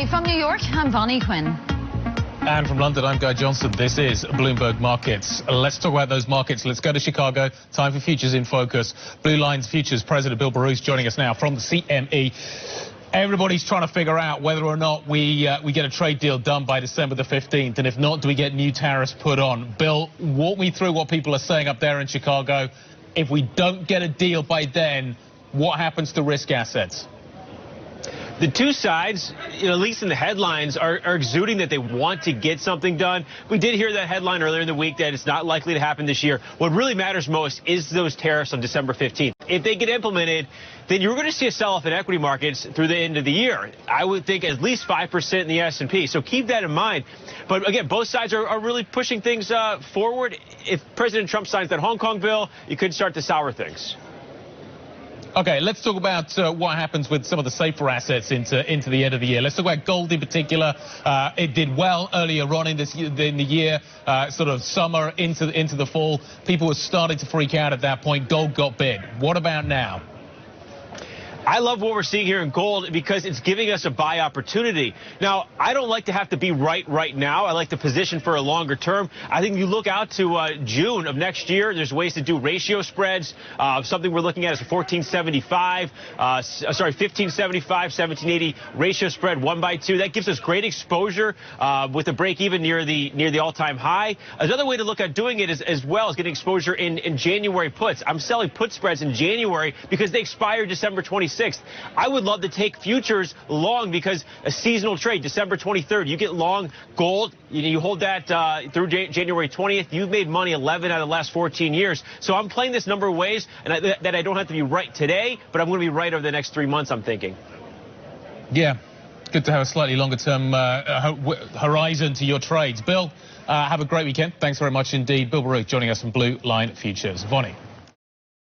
Live from New York, I'm Bonnie Quinn. And from London, I'm Guy Johnson. This is Bloomberg Markets. Let's talk about those markets. Let's go to Chicago. Time for Futures in Focus. Blue Lines Futures President Bill Baruch joining us now from the CME. Everybody's trying to figure out whether or not we get a trade deal done by December the 15th. And if not, do we get new tariffs put on? Bill, walk me through what people are saying up there in Chicago. If we don't get a deal by then, what happens to risk assets? The two sides, at least in the headlines, are exuding that they want to get something done. We did hear that headline earlier in the week that it's not likely to happen this year. What really matters most is those tariffs on December 15th. If they get implemented, then you're going to see a sell-off in equity markets through the end of the year. I would think at least 5% in the S&P. So keep that in mind. But again, both sides are really pushing things forward. If President Trump signs that Hong Kong bill, you could start to sour things. Okay, let's talk about what happens with some of the safer assets into the end of the year. Let's talk about gold in particular. It did well earlier on in the year, sort of summer into the fall. People were starting to freak out at that point. Gold got bid. What about now? I love what we're seeing here in gold because it's giving us a buy opportunity. Now, I don't like to have to be right now. I like to position for a longer term. I think you look out to June of next year, there's ways to do ratio spreads. Something we're looking at is a 1475, 1575, 1780 ratio spread 1/2. That gives us great exposure with a break even near the all-time high. Another way to look at doing it is as well as getting exposure in January puts. I'm selling put spreads in January because they expire December 26th. I would love to take futures long because a seasonal trade, December 23rd, you get long gold, you hold that through January 20th. You've made money 11 out of the last 14 years. So I'm playing this number of ways and that I don't have to be right today, but I'm going to be right over the next 3 months, I'm thinking. Yeah, good to have a slightly longer term horizon to your trades. Bill, have a great weekend. Thanks very much indeed. Bill Baruch joining us from Blue Line Futures. Vonnie.